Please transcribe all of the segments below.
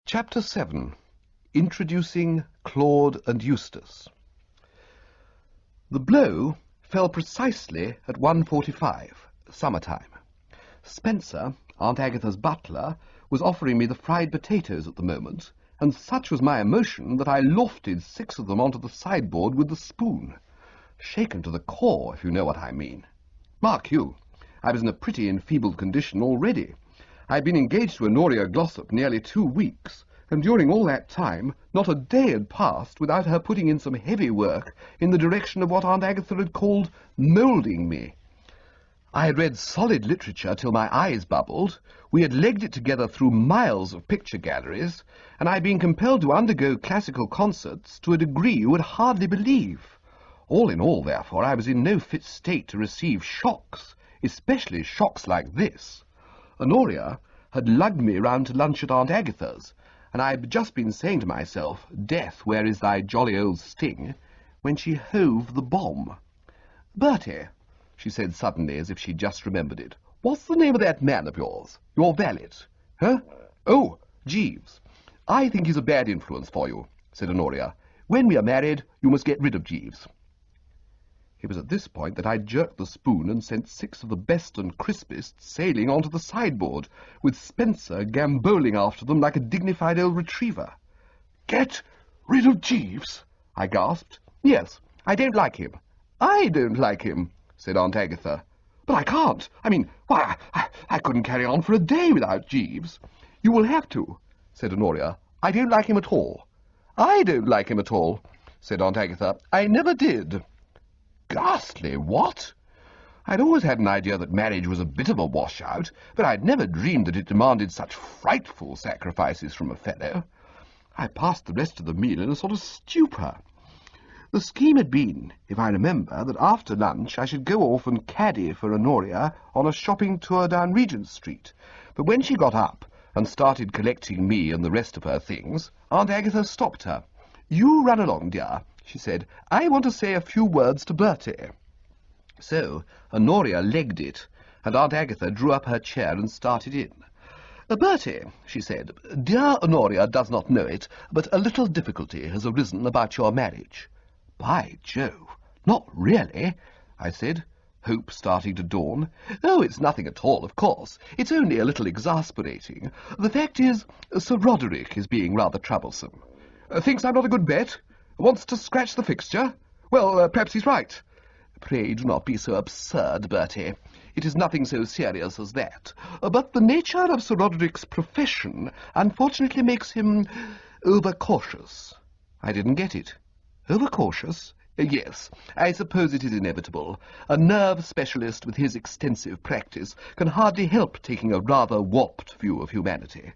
Chapter 7. Introducing Claude and Eustace. The blow fell precisely at 1:45, summertime. Spencer, Aunt Agatha's butler, was offering me the fried potatoes at the moment, and such was my emotion that I lofted 6 of them onto the sideboard with the spoon. Shaken to the core, if you know what I mean. Mark you, I was in a pretty enfeebled condition already. I had been engaged to Honoria Glossop nearly 2 weeks, and during all that time not a day had passed without her putting in some heavy work in the direction of what Aunt Agatha had called moulding me. I had read solid literature till my eyes bubbled, we had legged it together through miles of picture galleries, and I had been compelled to undergo classical concerts to a degree you would hardly believe. All in all, therefore, I was in no fit state to receive shocks, especially shocks like this. Honoria had lugged me round to lunch at Aunt Agatha's, and I had just been saying to myself, "Death, where is thy jolly old sting?" when she hove the bomb. "Bertie," she said suddenly, as if she'd just remembered it, "what's the name of that man of yours? Your valet?" "Huh? Oh, Jeeves. I think he's a bad influence for you," said Honoria. "When we are married, you must get rid of Jeeves." It was at this point that I jerked the spoon and sent 6 of the best and crispest sailing onto the sideboard, with Spencer gambolling after them like a dignified old retriever. "Get rid of Jeeves?" I gasped. "Yes, I don't like him." "I don't like him," said Aunt Agatha. "But I can't. Why, I couldn't carry on for a day without Jeeves." "You will have to," said Honoria. "I don't like him at all." "I don't like him at all," said Aunt Agatha. "I never did." Ghastly, what? I'd always had an idea that marriage was a bit of a washout, but I'd never dreamed that it demanded such frightful sacrifices from a fellow. I passed the rest of the meal in a sort of stupor. The scheme had been, if I remember, that after lunch I should go off and caddy for Honoria on a shopping tour down Regent Street, but when she got up and started collecting me and the rest of her things, Aunt Agatha stopped her. "You run along, dear," she said. "I want to say a few words to Bertie." So Honoria legged it, and Aunt Agatha drew up her chair and started in. "Bertie," she said, "dear Honoria does not know it, but a little difficulty has arisen about your marriage." "By Jove, not really?" I said, hope starting to dawn. "Oh, it's nothing at all, of course. It's only a little exasperating. The fact is, Sir Roderick is being rather troublesome. Thinks I'm not a good bet? Wants to scratch the fixture? Well, perhaps he's right." "Pray do not be so absurd, Bertie. It is nothing so serious as that. But the nature of Sir Roderick's profession unfortunately makes him over-cautious." I didn't get it. Over-cautious? Yes, I suppose it is inevitable. A nerve specialist with his extensive practice can hardly help taking a rather warped view of humanity.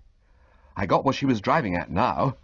I got what she was driving at now.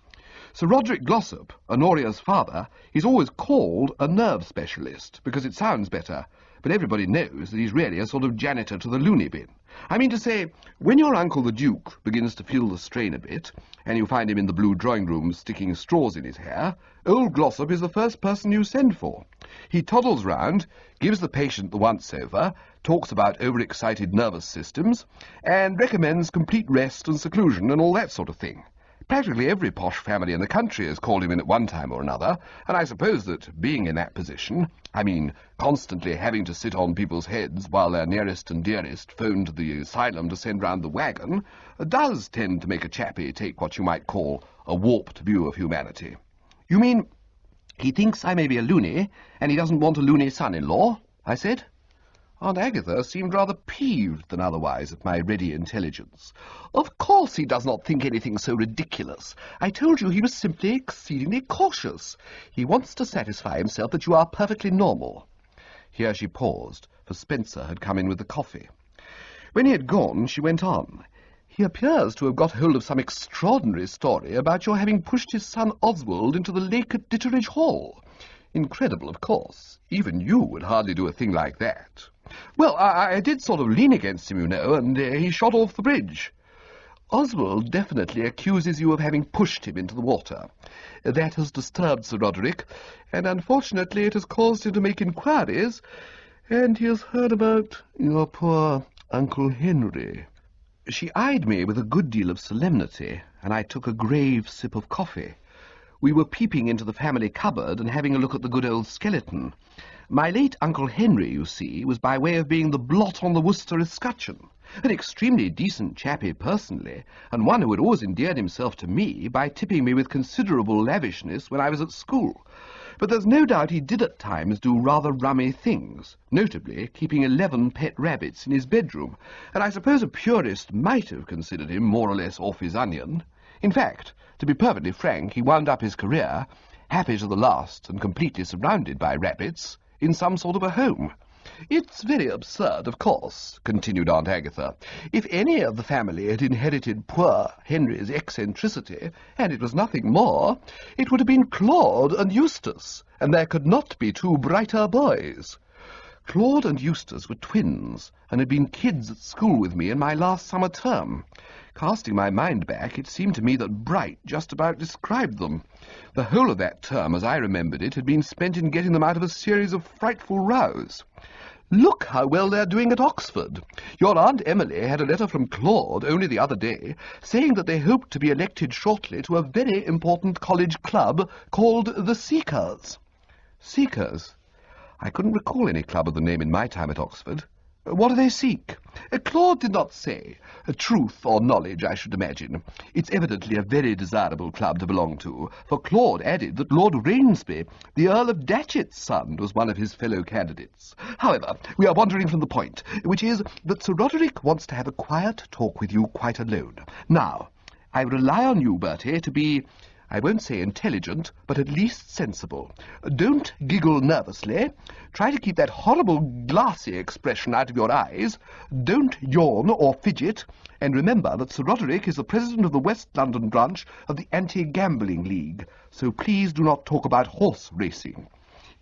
Sir Roderick Glossop, Honoria's father, is always called a nerve specialist, because it sounds better, but everybody knows that he's really a sort of janitor to the loony bin. I mean to say, when your uncle the Duke begins to feel the strain a bit, and you find him in the blue drawing-room sticking straws in his hair, old Glossop is the first person you send for. He toddles round, gives the patient the once-over, talks about overexcited nervous systems, and recommends complete rest and seclusion and all that sort of thing. Practically every posh family in the country has called him in at one time or another, and I suppose that, being in that position, constantly having to sit on people's heads while their nearest and dearest phone to the asylum to send round the wagon, does tend to make a chappie take what you might call a warped view of humanity. "You mean he thinks I may be a loony, and he doesn't want a loony son-in-law?" I said. Aunt Agatha seemed rather peeved than otherwise at my ready intelligence. "Of course he does not think anything so ridiculous. I told you he was simply exceedingly cautious. He wants to satisfy himself that you are perfectly normal." Here she paused, for Spencer had come in with the coffee. When he had gone, she went on. "He appears to have got hold of some extraordinary story about your having pushed his son Oswald into the lake at Ditteridge Hall. Incredible, of course. Even you would hardly do a thing like that." "Well, I did sort of lean against him, you know, and he shot off the bridge." "Oswald definitely accuses you of having pushed him into the water. That has disturbed Sir Roderick, and unfortunately it has caused him to make inquiries, and he has heard about your poor Uncle Henry." She eyed me with a good deal of solemnity, and I took a grave sip of coffee. We were peeping into the family cupboard and having a look at the good old skeleton. My late Uncle Henry, you see, was by way of being the blot on the Wooster escutcheon. An extremely decent chappie personally, and one who had always endeared himself to me by tipping me with considerable lavishness when I was at school. But there's no doubt he did at times do rather rummy things, notably keeping 11 pet rabbits in his bedroom, and I suppose a purist might have considered him more or less off his onion. In fact, to be perfectly frank, he wound up his career, happy to the last and completely surrounded by rabbits, in some sort of a home. It's very absurd, of course, continued Aunt Agatha. If any of the family had inherited poor Henry's eccentricity, and it was nothing more, it would have been Claude and Eustace, and there could not be two brighter boys. Claude and Eustace were twins, and had been kids at school with me in my last summer term. Casting my mind back, it seemed to me that Bright just about described them. The whole of that term, as I remembered it, had been spent in getting them out of a series of frightful rows. Look how well they're doing at Oxford. Your Aunt Emily had a letter from Claude only the other day, saying that they hoped to be elected shortly to a very important college club called the Seekers. Seekers? I couldn't recall any club of the name in my time at Oxford. What do they seek? Claude did not say. Truth or knowledge, I should imagine. It's evidently a very desirable club to belong to, for Claude added that Lord Rainsby, the Earl of Datchet's son, was one of his fellow candidates. However, we are wandering from the point, which is that Sir Roderick wants to have a quiet talk with you quite alone. Now, I rely on you, Bertie, to be, I won't say intelligent, but at least sensible. Don't giggle nervously. Try to keep that horrible glassy expression out of your eyes. Don't yawn or fidget. And remember that Sir Roderick is the president of the West London branch of the Anti-Gambling League, so please do not talk about horse racing.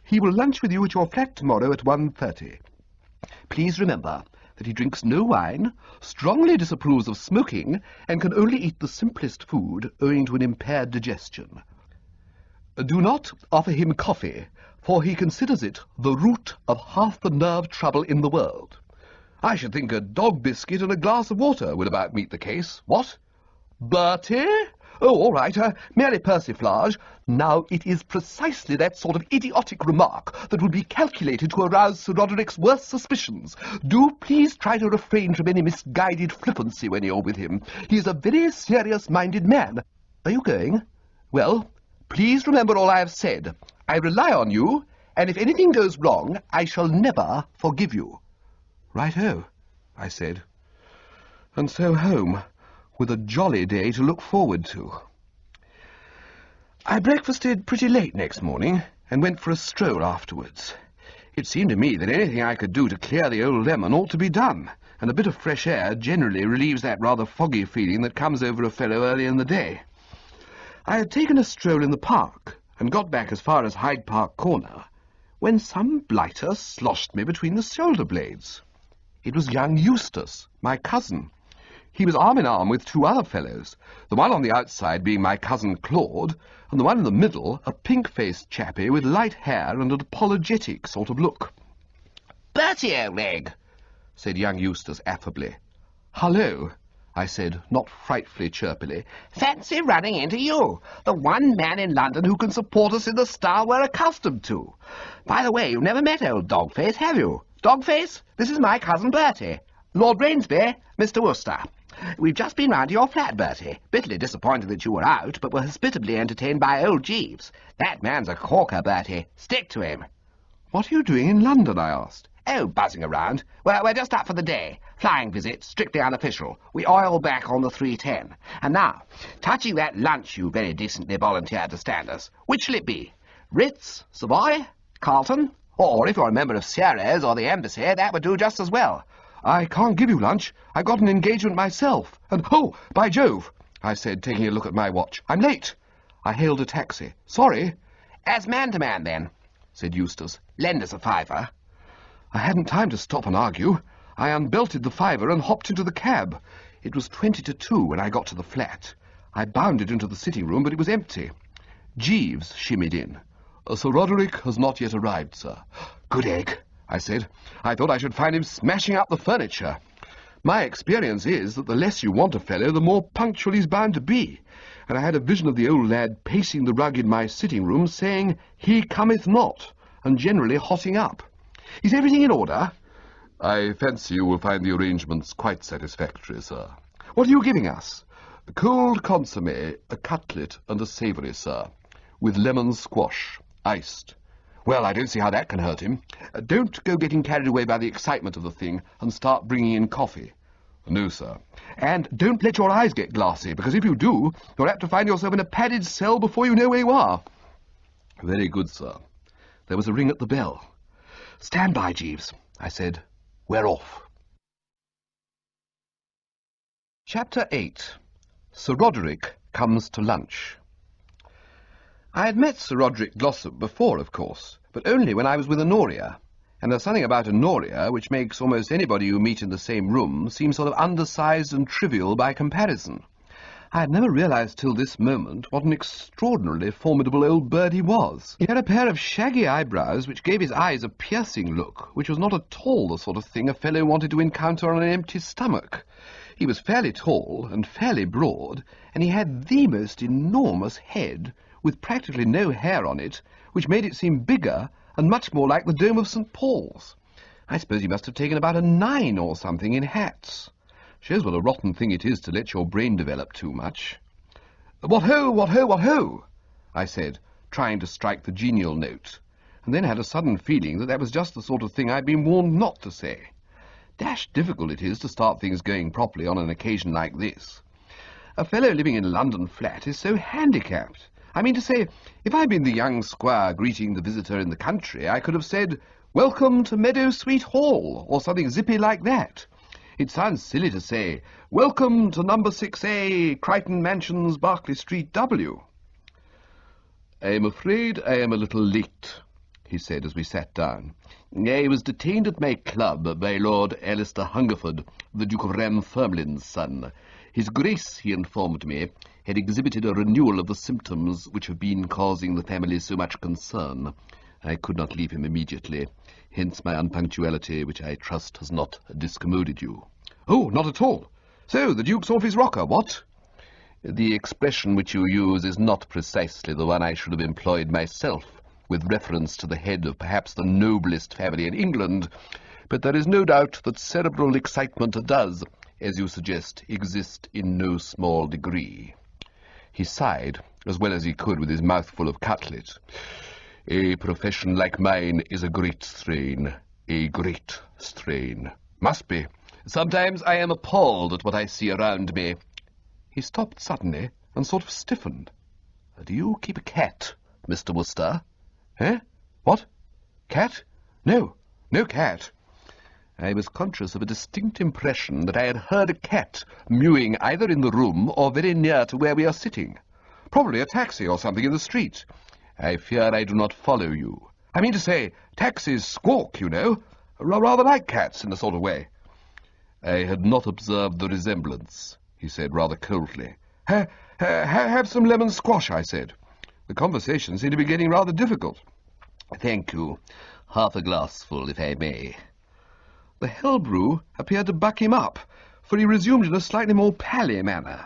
He will lunch with you at your flat tomorrow at 1:30. Please remember that he drinks no wine, strongly disapproves of smoking, and can only eat the simplest food owing to an impaired digestion. Do not offer him coffee, for he considers it the root of half the nerve trouble in the world. I should think a dog biscuit and a glass of water would about meet the case. What? Bertie? Oh, all right, merely persiflage. Now, it is precisely that sort of idiotic remark that would be calculated to arouse Sir Roderick's worst suspicions. Do please try to refrain from any misguided flippancy when you're with him. He is a very serious-minded man. Are you going? Well, please remember all I have said. I rely on you, and if anything goes wrong, I shall never forgive you. Right-ho, I said. And so home, with a jolly day to look forward to. I breakfasted pretty late next morning and went for a stroll afterwards. It seemed to me that anything I could do to clear the old lemon ought to be done, and a bit of fresh air generally relieves that rather foggy feeling that comes over a fellow early in the day. I had taken a stroll in the park and got back as far as Hyde Park Corner when some blighter sloshed me between the shoulder blades. It was young Eustace, my cousin. He was arm in arm with two other fellows, the one on the outside being my cousin Claude, and the one in the middle a pink-faced chappie with light hair and an apologetic sort of look. "Bertie, old leg," said young Eustace affably. "Hullo," I said, not frightfully chirpily. "Fancy running into you, the one man in London who can support us in the style we're accustomed to. By the way, you've never met old Dogface, have you? Dogface, this is my cousin Bertie. Lord Rainsby, Mr. Wooster. We've just been round to your flat, Bertie. Bitterly disappointed that you were out, but were hospitably entertained by old Jeeves. That man's a corker, Bertie. Stick to him." "What are you doing in London?" I asked. "Oh, buzzing around. We're just up for the day. Flying visit, strictly unofficial. We oil back on the 3:10. And now, touching that lunch you very decently volunteered to stand us, which shall it be? Ritz, Savoy, Carlton? Or if you're a member of Ceres or the Embassy, that would do just as well." "I can't give you lunch. I've got an engagement myself. And, oh, by Jove," I said, taking a look at my watch, "I'm late." I hailed a taxi. "Sorry." "As man to man, then," said Eustace. "Lend us a fiver." I hadn't time to stop and argue. I unbelted the fiver and hopped into the cab. It was 20 to 2 when I got to the flat. I bounded into the sitting room, but it was empty. Jeeves shimmied in. "Sir Roderick has not yet arrived, sir." "Good egg," I said. "I thought I should find him smashing up the furniture." My experience is that the less you want a fellow, the more punctual he's bound to be. And I had a vision of the old lad pacing the rug in my sitting-room, saying, "He cometh not," and generally hotting up. Is everything in order? I fancy you will find the arrangements quite satisfactory, sir. What are you giving us? A cold consommé, a cutlet, and a savoury, sir, with lemon squash, iced. Well, I don't see how that can hurt him. Don't go getting carried away by the excitement of the thing and start bringing in coffee. No, sir. And don't let your eyes get glassy, because if you do, you're apt to find yourself in a padded cell before you know where you are. Very good, sir. There was a ring at the bell. Stand by, Jeeves, I said. We're off. Chapter 8. Sir Roderick Comes to Lunch. I had met Sir Roderick Glossop before, of course, but only when I was with Honoria, and there's something about Honoria which makes almost anybody you meet in the same room seem sort of undersized and trivial by comparison. I had never realized till this moment what an extraordinarily formidable old bird he was. He had a pair of shaggy eyebrows which gave his eyes a piercing look, which was not at all the sort of thing a fellow wanted to encounter on an empty stomach. He was fairly tall and fairly broad, and he had the most enormous head, with practically no hair on it, which made it seem bigger and much more like the dome of St. Paul's. I suppose he must have taken about a 9 or something in hats. Shows what a rotten thing it is to let your brain develop too much. What ho, what ho, what ho, I said, trying to strike the genial note, and then had a sudden feeling that that was just the sort of thing I'd been warned not to say. Dashed difficult it is to start things going properly on an occasion like this. A fellow living in a London flat is so handicapped. I mean to say, if I'd been the young squire greeting the visitor in the country, I could have said, "Welcome to Meadow Sweet Hall," or something zippy like that. It sounds silly to say, "Welcome to number 6A, Crichton Mansions, Berkeley Street, W." "I am afraid I am a little late," he said as we sat down. "I was detained at my club by Lord Alistair Hungerford, the Duke of Ramthurmlin's son. His Grace, he informed me, had exhibited a renewal of the symptoms which have been causing the family so much concern. I could not leave him immediately, hence my unpunctuality, which I trust has not discommoded you." "Oh, not at all. So, the Duke's off his rocker, what?" "The expression which you use is not precisely the one I should have employed myself, with reference to the head of perhaps the noblest family in England, but there is no doubt that cerebral excitement does, as you suggest, exist in no small degree." He sighed, as well as he could with his mouth full of cutlet. "A profession like mine is a great strain, a great strain. Must be. Sometimes I am appalled at what I see around me." He stopped suddenly and sort of stiffened. "Do you keep a cat, Mr. Wooster?" "Eh? What? Cat? No, no cat." I was conscious of a distinct impression that I had heard a cat mewing either in the room or very near to where we are sitting. Probably a taxi or something in the street. I fear I do not follow you. I mean to say, taxis squawk, you know, rather like cats in a sort of way. "I had not observed the resemblance," he said rather coldly. Have some lemon squash," I said. The conversation seemed to be getting rather difficult. "Thank you. Half a glassful, if I may." The hell brew appeared to buck him up, for he resumed in a slightly more pally manner.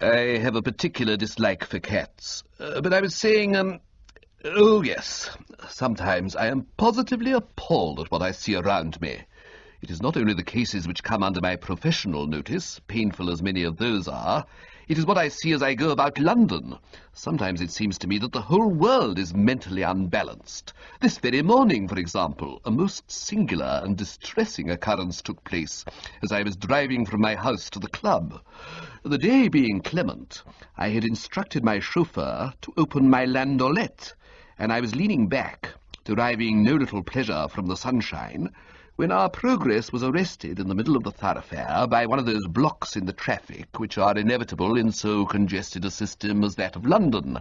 "I have a particular dislike for cats, but I was saying, oh yes, sometimes I am positively appalled at what I see around me. It is not only the cases which come under my professional notice, painful as many of those are, it is what I see as I go about London. Sometimes it seems to me that the whole world is mentally unbalanced. This very morning, for example, a most singular and distressing occurrence took place as I was driving from my house to the club. The day being clement, I had instructed my chauffeur to open my landaulet, and I was leaning back, deriving no little pleasure from the sunshine, when our progress was arrested in the middle of the thoroughfare by one of those blocks in the traffic which are inevitable in so congested a system as that of London.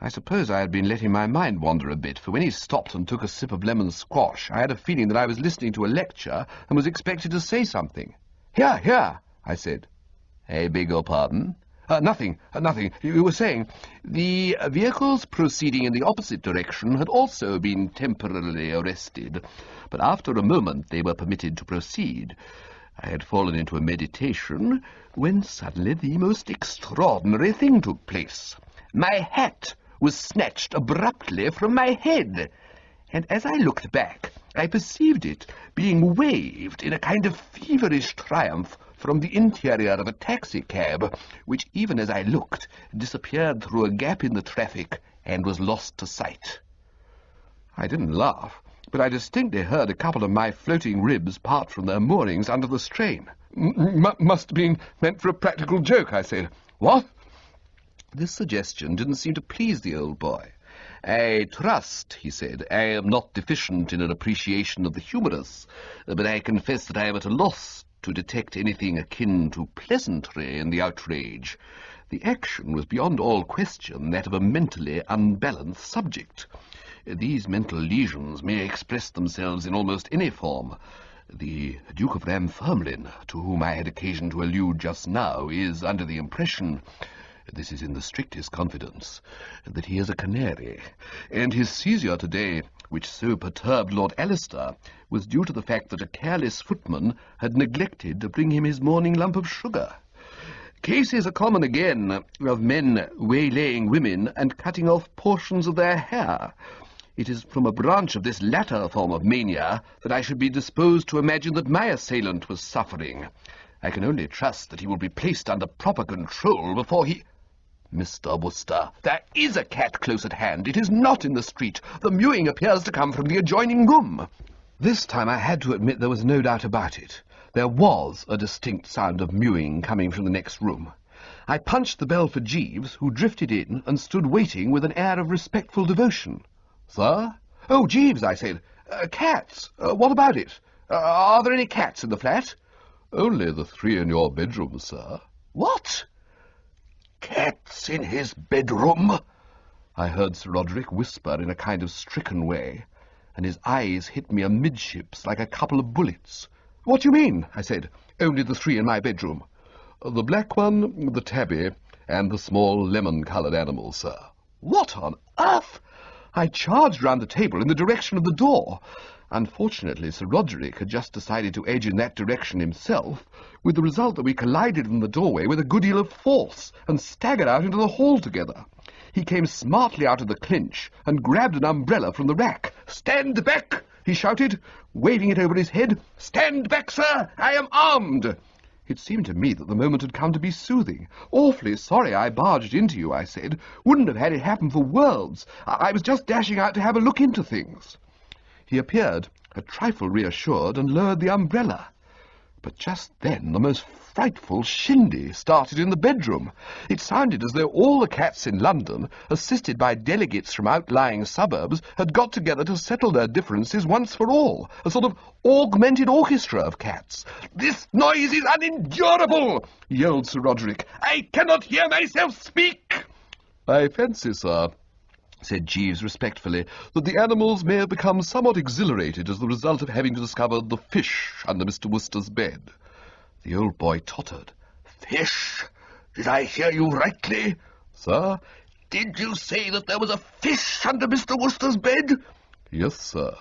I suppose I had been letting my mind wander a bit, for when he stopped and took a sip of lemon squash, I had a feeling that I was listening to a lecture and was expected to say something. "Here, here," I said. "I beg your pardon?" Nothing. You were saying the vehicles proceeding in the opposite direction had also been temporarily arrested, but after a moment they were permitted to proceed. I had fallen into a meditation when suddenly the most extraordinary thing took place. My hat was snatched abruptly from my head, and as I looked back, I perceived it being waved in a kind of feverish triumph from the interior of a taxicab, which, even as I looked, disappeared through a gap in the traffic and was lost to sight. I didn't laugh, but I distinctly heard a couple of my floating ribs part from their moorings under the strain. Must have been meant for a practical joke, I said. What? This suggestion didn't seem to please the old boy. I trust, he said, I am not deficient in an appreciation of the humorous, but I confess that I am at a loss to detect anything akin to pleasantry in the outrage. The action was beyond all question that of a mentally unbalanced subject. These mental lesions may express themselves in almost any form. The Duke of Ramthurmlin, to whom I had occasion to allude just now, is under the impression, this is in the strictest confidence, that he is a canary, and his seizure today, which so perturbed Lord Alistair, was due to the fact that a careless footman had neglected to bring him his morning lump of sugar. Cases are common again of men waylaying women and cutting off portions of their hair. It is from a branch of this latter form of mania that I should be disposed to imagine that my assailant was suffering. I can only trust that he will be placed under proper control before he... Mr. Wooster, there is a cat close at hand. It is not in the street. The mewing appears to come from the adjoining room. This time I had to admit there was no doubt about it. There was a distinct sound of mewing coming from the next room. I punched the bell for Jeeves, who drifted in and stood waiting with an air of respectful devotion. Sir? Oh, Jeeves, I said. Cats. What about it? Are there any cats in the flat? Only the 3 in your bedroom, sir. What? Cats in his bedroom? I heard Sir Roderick whisper in a kind of stricken way, and his eyes hit me amidships like a couple of bullets. What do you mean? I said. Only the 3 in my bedroom. The black one, the tabby, and the small lemon-coloured animal, sir. What on earth? I charged round the table in the direction of the door. Unfortunately, Sir Roderick had just decided to edge in that direction himself, with the result that we collided in the doorway with a good deal of force and staggered out into the hall together. He came smartly out of the clinch and grabbed an umbrella from the rack. "Stand back!" he shouted, waving it over his head. "Stand back, sir! I am armed!" It seemed to me that the moment had come to be soothing. "Awfully sorry I barged into you," I said. "Wouldn't have had it happen for worlds. I was just dashing out to have a look into things." He appeared a trifle reassured and lowered the umbrella. But just then the most frightful shindy started in the bedroom. It sounded as though all the cats in London, assisted by delegates from outlying suburbs, had got together to settle their differences once for all, a sort of augmented orchestra of cats. "This noise is unendurable!" yelled Sir Roderick. "I cannot hear myself speak!" "I fancy, sir," said Jeeves respectfully, "that the animals may have become somewhat exhilarated as the result of having discovered the fish under Mr. Wooster's bed." The old boy tottered. "Fish? Did I hear you rightly?" "Sir?" "Did you say that there was a fish under Mr. Wooster's bed?" "Yes, sir."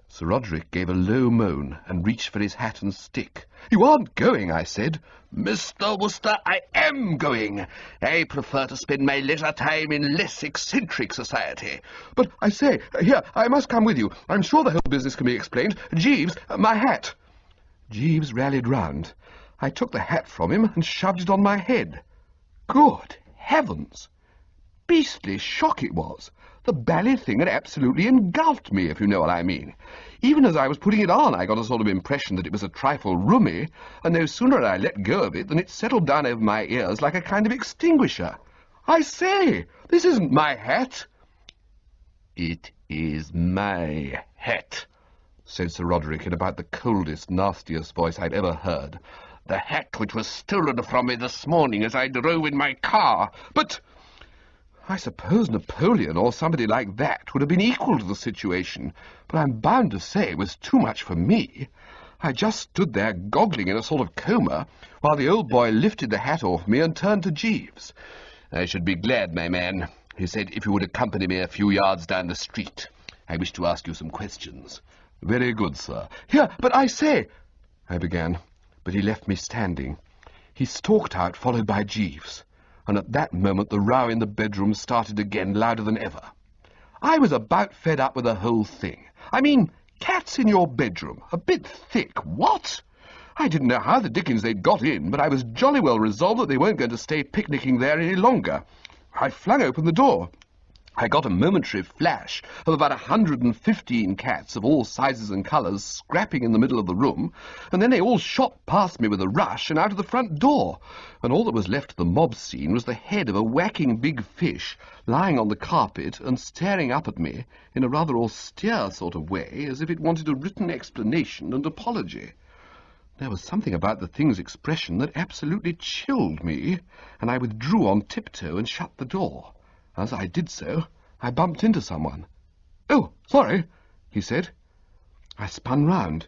Sir Roderick gave a low moan and reached for his hat and stick. "You aren't going," I said. "Mr. Wooster, I am going. I prefer to spend my leisure time in less eccentric society." "But, I say, here, I must come with you. I'm sure the whole business can be explained. Jeeves, my hat." Jeeves rallied round. I took the hat from him and shoved it on my head. Good heavens! Beastly shock it was. The bally thing had absolutely engulfed me, if you know what I mean. Even as I was putting it on, I got a sort of impression that it was a trifle roomy, and no sooner had I let go of it than it settled down over my ears like a kind of extinguisher. "I say, this isn't my hat." "It is my hat," said Sir Roderick in about the coldest, nastiest voice I'd ever heard. "The hat which was stolen from me this morning as I drove in my car." "But I suppose Napoleon or somebody like that would have been equal to the situation, but I'm bound to say it was too much for me. I just stood there goggling in a sort of coma, while the old boy lifted the hat off me and turned to Jeeves. "I should be glad, my man," he said, "if you would accompany me a few yards down the street. I wish to ask you some questions." "Very good, sir." "Here, but I say," I began. but he left me standing. He stalked out, followed by Jeeves, and at that moment the row in the bedroom started again, louder than ever. I was about fed up with the whole thing. I mean, cats in your bedroom, a bit thick, what? I didn't know how the dickens they'd got in, but I was jolly well resolved that they weren't going to stay picnicking there any longer. I flung open the door. I got a momentary flash of about 115 cats of all sizes and colours scrapping in the middle of the room, and then they all shot past me with a rush and out of the front door, and all that was left of the mob scene was the head of a whacking big fish lying on the carpet and staring up at me in a rather austere sort of way, as if it wanted a written explanation and apology. There was something about the thing's expression that absolutely chilled me, and I withdrew on tiptoe and shut the door. As I did so, I bumped into someone. "Oh, sorry," he said. I spun round.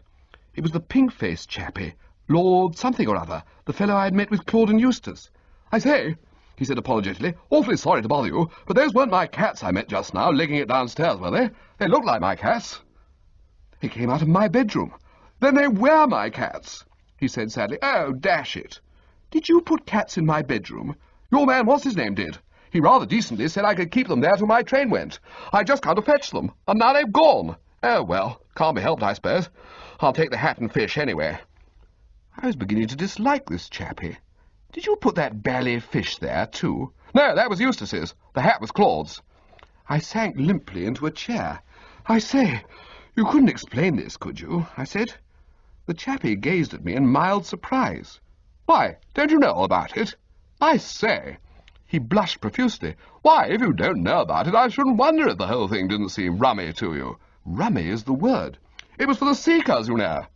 It was the pink-faced chappie, Lord something or other, the fellow I had met with Claude and Eustace. "I say," he said apologetically, "awfully sorry to bother you, but those weren't my cats I met just now, legging it downstairs, were they? They looked like my cats." "They came out of my bedroom." "Then they were my cats," he said sadly. "Oh, dash it. Did you put cats in my bedroom? Your man, what's his name, did. He rather decently said I could keep them there till my train went. I just come to fetch them, and now they've gone. Oh, well, can't be helped, I suppose. I'll take the hat and fish anyway." I was beginning to dislike this chappie. "Did you put that bally fish there, too?" "No, that was Eustace's. The hat was Claude's." I sank limply into a chair. "I say, you couldn't explain this, could you?" I said. The chappie gazed at me in mild surprise. "Why, don't you know all about it?" "I say." He blushed profusely. "Why, if you don't know about it, I shouldn't wonder if the whole thing didn't seem rummy to you." Rummy is the word. "It was for the Seekers, you know."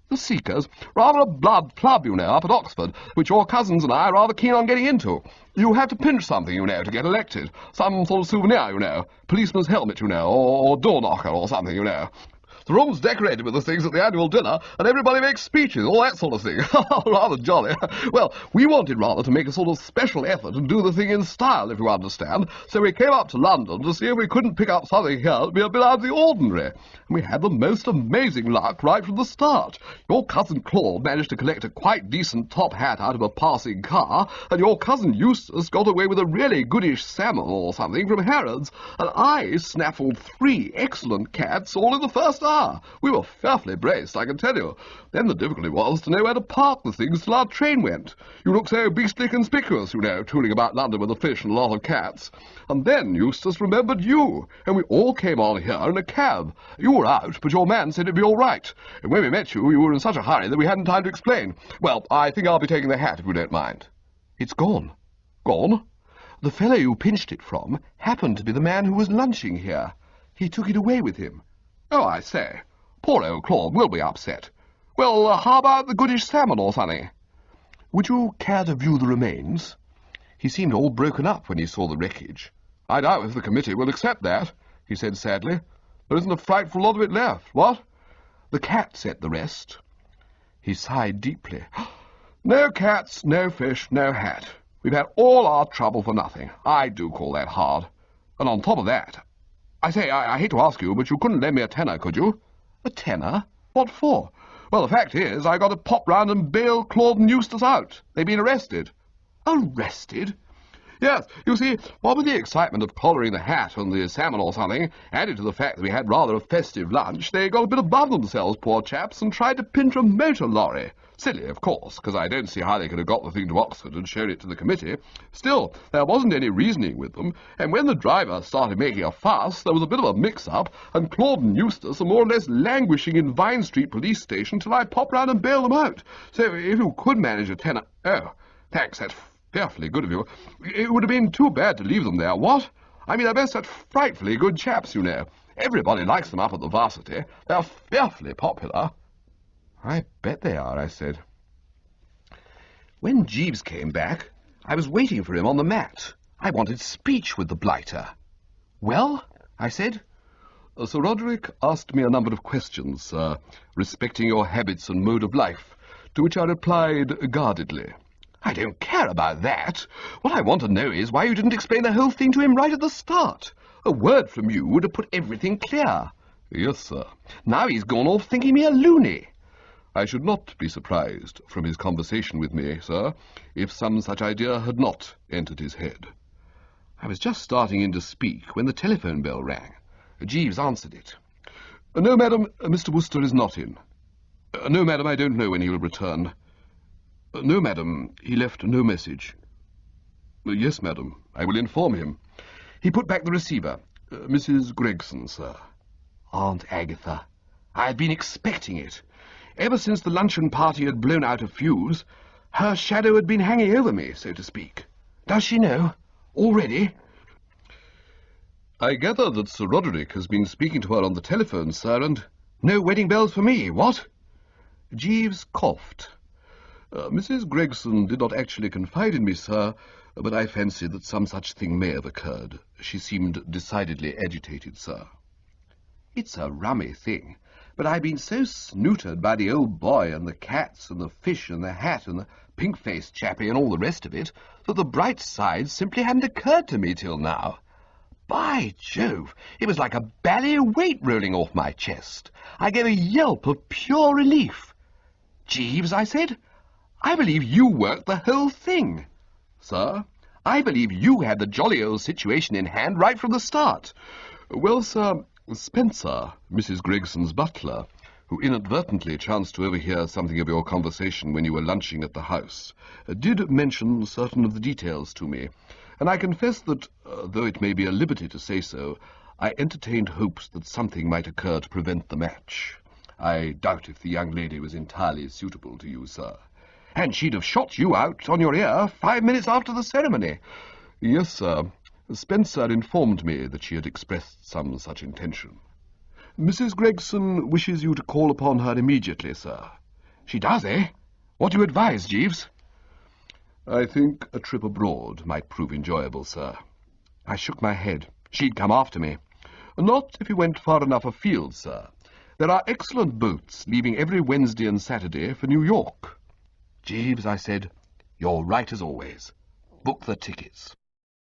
"The Seekers? Rather a blood club, you know, up at Oxford, which your cousins and I are rather keen on getting into. You have to pinch something, you know, to get elected. Some sort of souvenir, you know. Policeman's helmet, you know, or door knocker or something, you know. The room's decorated with the things at the annual dinner, and everybody makes speeches, all that sort of thing. Rather jolly. Well, we wanted rather to make a sort of special effort and do the thing in style, if you understand, so we came up to London to see if we couldn't pick up something here to be a bit out of the ordinary. And we had the most amazing luck right from the start. Your cousin Claude managed to collect a quite decent top hat out of a passing car, and your cousin Eustace got away with a really goodish salmon or something from Harrods, and I snaffled 3 excellent cats all in the first hour. We were fearfully braced, I can tell you. Then the difficulty was to know where to park the things till our train went. You look so beastly conspicuous, you know, tooling about London with a fish and a lot of cats. And then Eustace remembered you, and we all came on here in a cab. You were out, but your man said it'd be all right. And when we met you, you were in such a hurry that we hadn't time to explain. Well, I think I'll be taking the hat, if you don't mind." "It's gone." "Gone?" "The fellow you pinched it from happened to be the man who was lunching here. He took it away with him." "Oh, I say. Poor old Claude will be upset. Well, how about the goodish salmon or something?" "Would you care to view the remains?" He seemed all broken up when he saw the wreckage. "I doubt if the committee will accept that," he said sadly. "There isn't a frightful lot of it left, what?" "The cats ate the rest." He sighed deeply. "No cats, no fish, no hat. We've had all our trouble for nothing. I do call that hard. And on top of that... I say, I hate to ask you, but you couldn't lend me a tenner, could you?" "A tenner? What for?" "Well, the fact is, I got to pop round and bail Claude and Eustace out. They've been arrested." "Arrested?" "Yes, you see, what with the excitement of collaring the hat and the salmon or something, added to the fact that we had rather a festive lunch, they got a bit above themselves, poor chaps, and tried to pinch a motor lorry. Silly, of course, because I don't see how they could have got the thing to Oxford and shown it to the committee. Still, there wasn't any reasoning with them, and when the driver started making a fuss, there was a bit of a mix-up, and Claude and Eustace are more or less languishing in Vine Street police station till I pop round and bail them out. So if you could manage a tenner... Oh, thanks, that's fearfully good of you. It would have been too bad to leave them there, what? I mean, they're both such frightfully good chaps, you know. Everybody likes them up at the varsity. They're fearfully popular." "I bet they are," I said. When Jeeves came back, I was waiting for him on the mat. I wanted speech with the blighter. "Well?" I said. "Sir Roderick asked me a number of questions, sir, respecting your habits and mode of life, to which I replied guardedly." "I don't care about that. What I want to know is why you didn't explain the whole thing to him right at the start. A word from you would have put everything clear." "Yes, sir." "Now he's gone off thinking me a loony." I should not be surprised from his conversation with me, sir, if some such idea had not entered his head. I was just starting in to speak when the telephone bell rang. Jeeves answered it. No, madam, Mr. Wooster is not in. No, madam, I don't know when he will return. No, madam, he left no message. Yes, madam, I will inform him. He put back the receiver. Mrs. Gregson, sir. Aunt Agatha, I had been expecting it. Ever since the luncheon party had blown out a fuse, her shadow had been hanging over me, so to speak. Does she know? Already? I gather that Sir Roderick has been speaking to her on the telephone, sir, and no wedding bells for me, what? Jeeves coughed. Mrs. Gregson did not actually confide in me, sir, but I fancy that some such thing may have occurred. She seemed decidedly agitated, sir. It's a rummy thing, but I've been so snooted by the old boy and the cats and the fish and the hat and the pink-faced chappie and all the rest of it that the bright side simply hadn't occurred to me till now. By Jove, it was like a ballet weight rolling off my chest. I gave a yelp of pure relief. Jeeves, I said, I believe you worked the whole thing. Sir, I believe you had the jolly old situation in hand right from the start. Well, sir, Spencer, Mrs. Gregson's butler, who inadvertently chanced to overhear something of your conversation when you were lunching at the house, did mention certain of the details to me, and I confess that, though it may be a liberty to say so, I entertained hopes that something might occur to prevent the match. I doubt if the young lady was entirely suitable to you, sir. And she'd have shot you out on your ear 5 minutes after the ceremony. Yes, sir. Spencer informed me that she had expressed some such intention. Mrs. Gregson wishes you to call upon her immediately, sir. She does, eh? What do you advise, Jeeves? I think a trip abroad might prove enjoyable, sir. I shook my head. She'd come after me. Not if you went far enough afield, sir. There are excellent boats leaving every Wednesday and Saturday for New York. Jeeves, I said, you're right as always. Book the tickets.